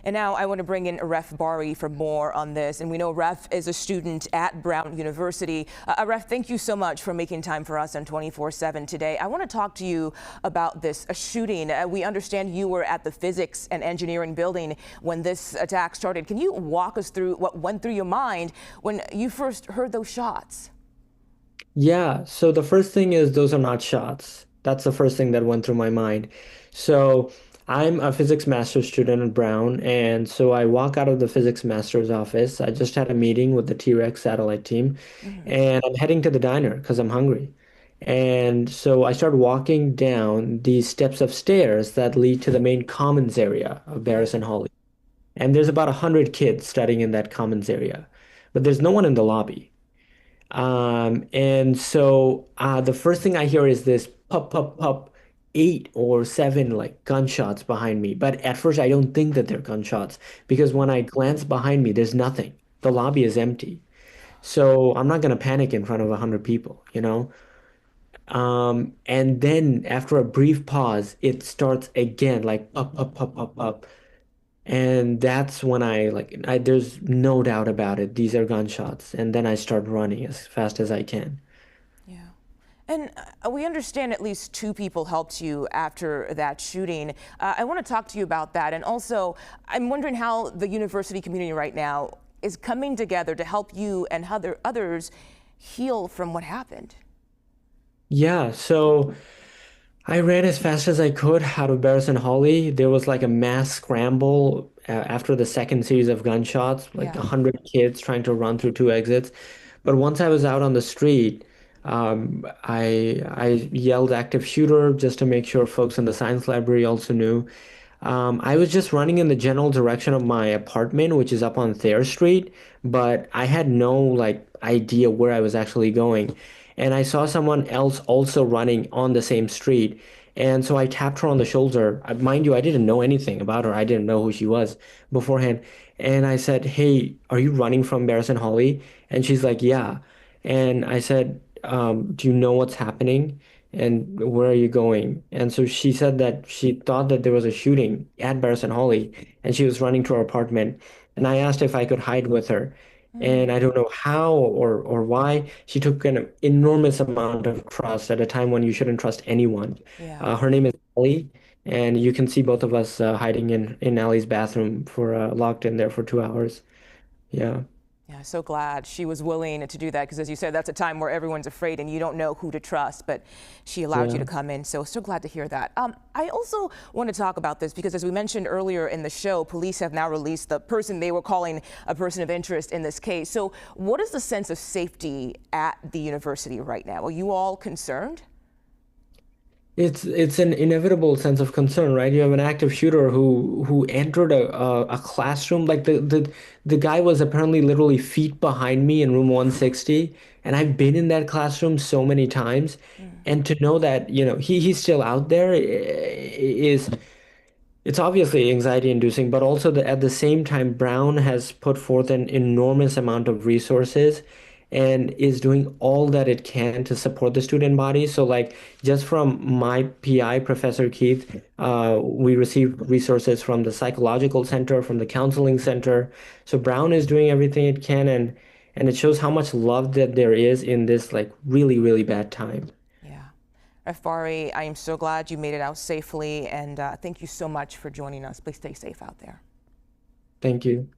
And now I want to bring in Refath Bari for more on this. And we know Ref is a student at Brown University. Ref, thank you so much for making time for us on 24/7 today. I want to talk to you about this shooting. We understand you were at the physics and engineering building when this attack started. Can you walk us through what went through your mind when you first heard those shots? Yeah, so the first thing is those are not shots. That's the first thing that went through my mind. So I'm a physics master's student at Brown, and so I walk out of the physics master's office. I just had a meeting with the T-Rex satellite team, Mhm. and I'm heading to the diner because I'm hungry. And so I start walking down these steps of stairs that lead to the main commons area of Yeah. Barrison Hall. And there's about 100 kids studying in that commons area, but there's no one in the lobby. And so the first thing I hear is this pop, pop, pop, 8 or 7 like gunshots behind me. But at first, I don't think that they're gunshots because when I glance behind me, there's nothing. The lobby is empty. So I'm not gonna panic in front of 100 people, you know? And then after a brief pause, it starts again, like up, up, up, up, up. And that's when there's no doubt about it. These are gunshots. And then I start running as fast as I can. Yeah. And we understand at least 2 people helped you after that shooting. I want to talk to you about that. And also, I'm wondering how the university community right now is coming together to help you and others heal from what happened. Yeah, so I ran as fast as I could out of Barrison Holly. There was like a mass scramble after the second series of gunshots, like Yeah. 100 kids trying to run through 2 exits. But once I was out on the street, I yelled active shooter just to make sure folks in the science library also knew. I was just running in the general direction of my apartment, which is up on Thayer Street, but I had no like idea where I was actually going. And I saw someone else also running on the same street. And so I tapped her on the shoulder. Mind you, I didn't know anything about her. I didn't know who she was beforehand. And I said, "Hey, are you running from Barrison Holly?" And she's like, "Yeah." And I said, "Do you know what's happening? And where are you going?" And so she said that she thought that there was a shooting at Barrison Holly and she was running to her apartment. And I asked if I could hide with her. And I Mm, don't know how or why she took an enormous amount of trust at a time when you shouldn't trust anyone. yeah. Her name is Ellie, and you can see both of us hiding in Ellie's bathroom for locked in there for 2 hours. Yeah, Yeah, so glad she was willing to do that because, as you said, that's a time where everyone's afraid and you don't know who to trust. But she allowed you yeah. to come in, so glad to hear that. I also want to talk about this because, as we mentioned earlier in the show, police have now released the person they were calling a person of interest in this case. So, what is the sense of safety at the university right now? Are you all concerned? It's an inevitable sense of concern, right? You have an active shooter who entered a classroom. Like the guy was apparently literally feet behind me in room 160, and I've been in that classroom so many times, Mm, and to know that, he's still out there is it's obviously anxiety inducing, but also at the same time, Brown has put forth an enormous amount of resources and is doing all that it can to support the student body. So, like, just from my PI, Professor Keith, we received resources from the psychological center, from the counseling center. So, Brown is doing everything it can, and it shows how much love that there is in this, like, really, really bad time. yeah. Bari, I am so glad you made it out safely, and thank you so much for joining us. Please stay safe out there. Thank you.